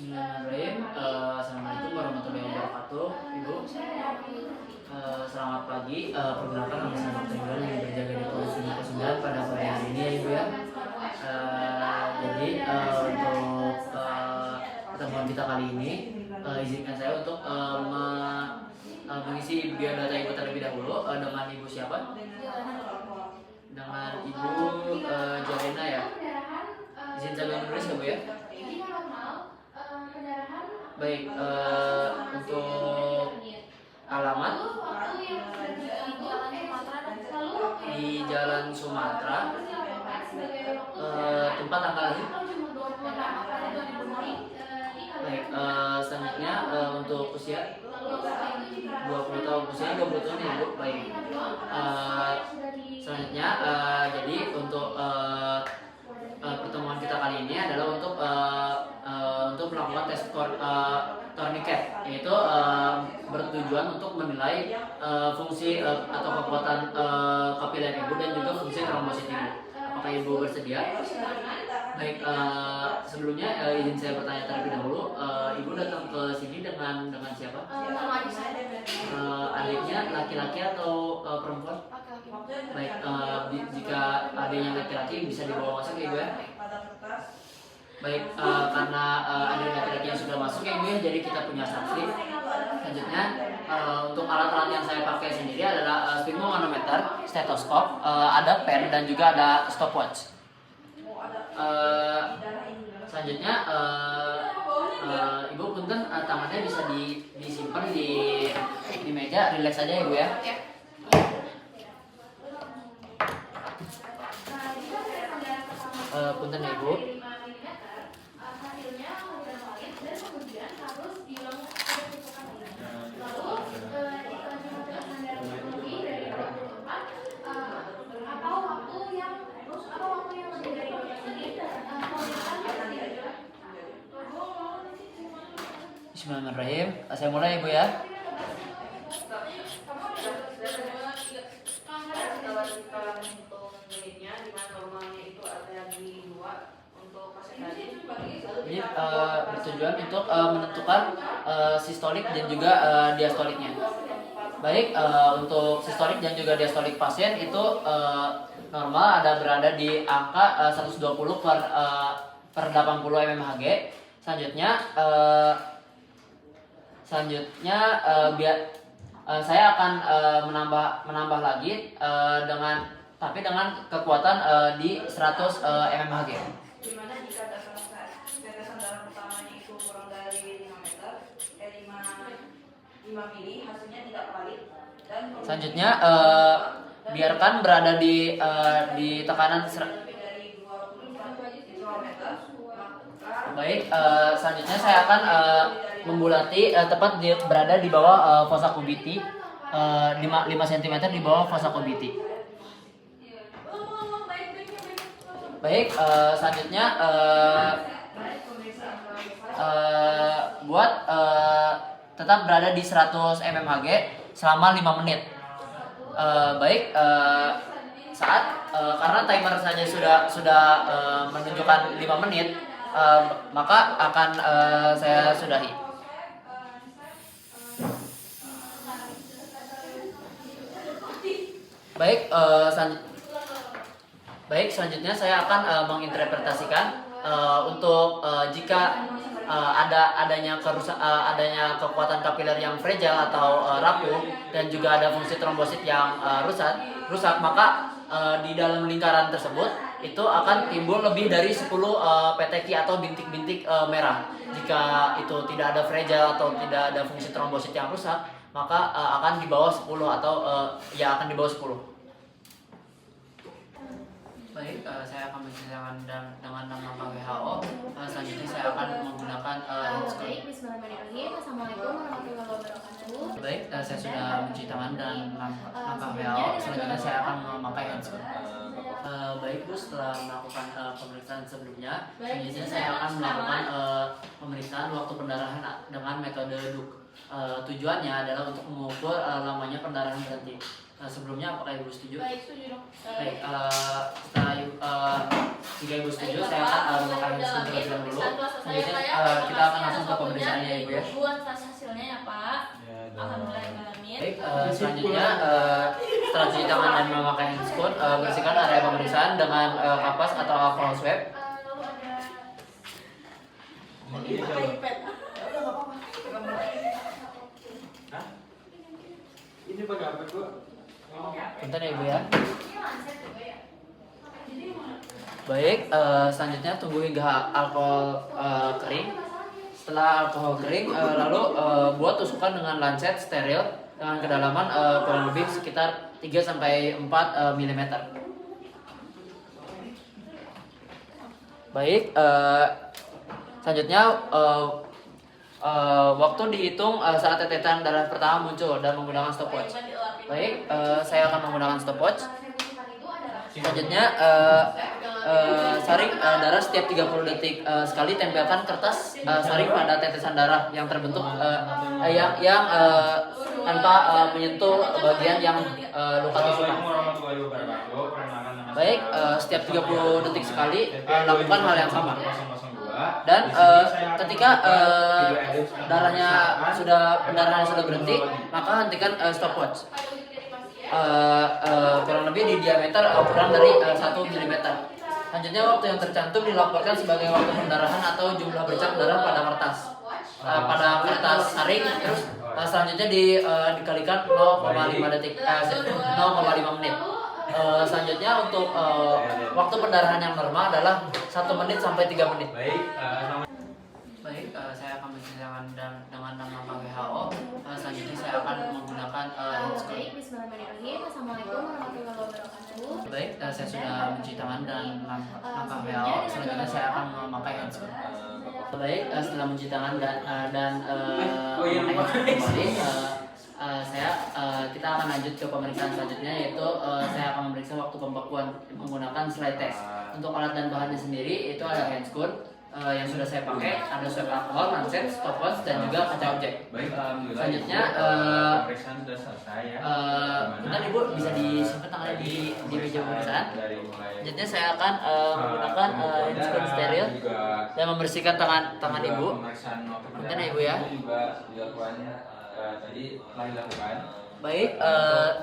Bismillahirrahmanirrahim. Assalamualaikum warahmatullahi wabarakatuh, Ibu. Selamat pagi. Perkenalkan nama saya Dr. Imran yang berjaga di Polres 9 pada pagi hari ini ya Ibu ya. Jadi untuk pertemuan kita kali ini, izinkan saya untuk mengisi biodata Ibu terlebih dahulu. Dengan Ibu siapa? Dengan Ibu Jarena ya. Izin saya menulis ya Bu ya. Baik, untuk alamat di Jalan Sumatera, tempat tanggal ini. Baik, selanjutnya untuk usia 20 tahun, usia 20 tahun ya Bu. Baik, selanjutnya jadi untuk pertemuan kita kali ini adalah untuk melakukan tes tourniquet, yaitu bertujuan untuk menilai fungsi atau kekuatan kapiler ibu dan juga fungsi trombosit ibu. Apakah ibu bersedia? Baik, sebelumnya izin saya bertanya terlebih dahulu, ibu datang ke sini dengan siapa? Adiknya laki-laki atau perempuan? Baik, jika adiknya laki-laki bisa dibawa masuk ya ibu ya. Baik, karena ada laki-laki yang sudah masuk ya ibu ya, jadi kita punya saksi. Selanjutnya untuk alat-alat yang saya pakai sendiri adalah sphygmomanometer, stetoskop, ada pen dan juga ada stopwatch. Selanjutnya ibu punten tangannya bisa disimpan di meja, relax saja ya ibu ya. Punten ya ibu. Bismillahirrahmanirrahim. Saya mulai ibu ya. Ini bertujuan untuk menentukan sistolik dan juga diastoliknya. Baik, untuk sistolik dan juga diastolik pasien itu normal berada di angka 120 per 80 mmHg. Selanjutnya saya akan menambah lagi dengan kekuatan di 100 mmHg. Dimana jika tetesan darah pertamanya itu kurang dari 5 meter, 5 mili, hasilnya tidak valid. Dan selanjutnya biarkan berada di tekanan lebih dari 25 meter. Baik, selanjutnya saya akan membulati tepat berada di bawah fossa cubiti, 5 cm di bawah fossa cubiti. Baik, selanjutnya buat tetap berada di 100 mmHg selama 5 menit. Baik, karena timer saja sudah menunjukkan 5 menit, maka akan saya sudahi. Baik, selanjutnya saya akan menginterpretasikan untuk jika adanya kekuatan kapiler yang fragile atau rapuh dan juga ada fungsi trombosit yang rusak, maka di dalam lingkaran tersebut itu akan timbul lebih dari 10 peteki atau bintik-bintik merah. Jika itu tidak ada fragile atau tidak ada fungsi trombosit yang rusak, maka akan di bawah 10 atau akan di bawah 10. Baik, saya akan menceritakan dengan nama WHO. Selanjutnya saya akan menggunakan Baik, bismillahirrahmanirrahim. Assalamualaikum warahmatullahi wabarakatuh. Baik, saya sudah menceritakan dan nama WHO. Selanjutnya saya akan memakai handskell. Baik Bu, setelah melakukan pemeriksaan sebelumnya, selanjutnya saya akan melakukan pemeriksaan waktu pendarahan dengan metode DUK. Tujuannya adalah untuk mengukur lamanya pendarahan berhenti. Sebelumnya apakah Ibu setuju? Baik, setuju dong. Baik, jika Ibu setuju, saya akan memakai handphone terlebih dahulu. Selanjutnya kita akan langsung ke pemeriksaannya Ibu ya. Buat hasilnya ya Pak. Alhamdulillahirrahmanirrahim. Baik, selanjutnya setelah cuci tangan dan memakai handphone, bersihkan area pemeriksaan dengan kapas atau alcohol swab. Ini pakai iPad. Ini pakai apa gua? Bentar ya Ibu ya. Baik, selanjutnya tunggu hingga alkohol kering. Setelah alkohol kering, lalu buat tusukan dengan lancet steril dengan kedalaman kurang lebih sekitar 3-4 mm. Baik, selanjutnya waktu dihitung saat tetesan darah pertama muncul dan menggunakan stopwatch. Baik, saya akan menggunakan stopwatch. Selanjutnya saring darah setiap 30 detik sekali, tempelkan kertas saring pada tetesan darah yang terbentuk yang tanpa menyentuh bagian yang luka tusukan. Baik, setiap 30 detik sekali lakukan hal yang sama. Dan ketika pendarahannya sudah berhenti, maka hentikan stopwatch. Kurang lebih di diameter kurang dari 1 mm. Selanjutnya waktu yang tercantum dilaporkan sebagai waktu pendarahan atau jumlah bercak darah pada kertas saring. Terus selanjutnya dikalikan 0,5 detik, 0,5 menit. Selanjutnya untuk waktu pendarahan yang normal adalah 1 menit sampai 3 menit. Baik, saya akan menceritakan dengan nama WHO. Selanjutnya saya akan menggunakan handphone. Baik, bismillahirrahmanirrahim. Assalamualaikum warahmatullahi wabarakatuh. Baik, saya sudah mencuci tangan dan langkah WHO. Selanjutnya saya akan memakai handphone. Baik, setelah mencuci tangan dan memakai handphone kembali, kita akan lanjut ke pemeriksaan selanjutnya, yaitu saya akan memeriksa waktu pembekuan menggunakan slide test. Untuk alat dan bahannya sendiri itu ada handscoon yang sudah saya pakai, ada swab alkohol, lancet, stopwatch, dan juga kaca objek. Selanjutnya pemeriksaan sudah selesai ya. bentar Ibu bisa disimpan tangannya di meja pemeriksaan. Selanjutnya saya akan menggunakan handphone steril dan membersihkan tangan Ibu. Bentar ya Ibu ya. Tadi telah dilakukan. Baik,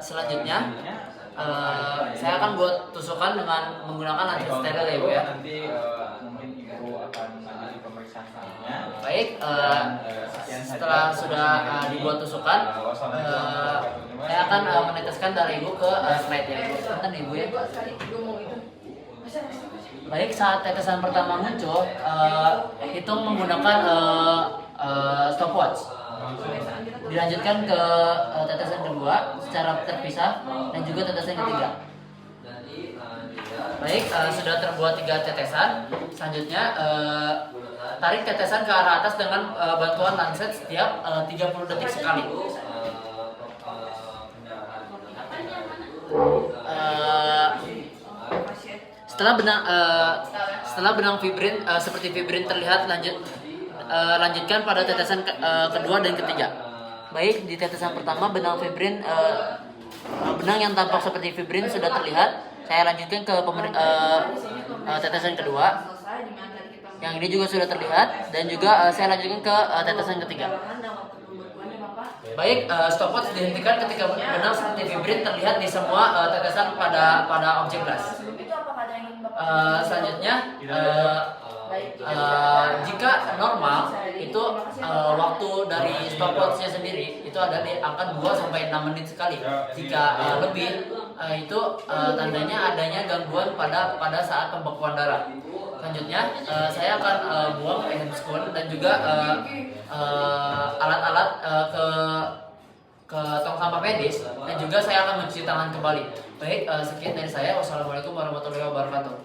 selanjutnya saya akan buat tusukan dengan menggunakan lancet steril ya Ibu ya. Nanti mungkin Ibu akan lanjut pemeriksaan selanjutnya. Baik, setelah sudah dibuat tusukan, saya akan meneteskan darah Ibu ke slide ya Ibu. Bentar Ibu ya. Baik, saat tetesan pertama muncul, hitung menggunakan stopwatch. Dilanjutkan ke tetesan kedua secara terpisah dan juga tetesan ketiga. Baik, sudah terbuat 3 tetesan. Selanjutnya tarik tetesan ke arah atas dengan bantuan lancet setiap 30 detik sekali. Setelah benang fibrin seperti fibrin terlihat, lanjutkan pada tetesan kedua dan ketiga. Baik, di tetesan pertama benang yang tampak seperti fibrin sudah terlihat. Saya lanjutkan ke tetesan kedua. Yang ini juga sudah terlihat, dan juga saya lanjutkan ke tetesan ketiga. Baik, stopwatch dihentikan ketika benang seperti fibrin terlihat di semua tetesan pada objek gas. Selanjutnya jika normal itu waktu dari stopwatchnya sendiri itu ada di angka 2-6 menit sekali. Jika lebih itu tandanya adanya gangguan pada saat pembekuan darah. Selanjutnya saya akan buang handscoon dan juga alat-alat ke tong sampah medis, dan juga saya akan mencuci tangan kembali. Baik, sekian dari saya. Wassalamualaikum warahmatullahi wabarakatuh.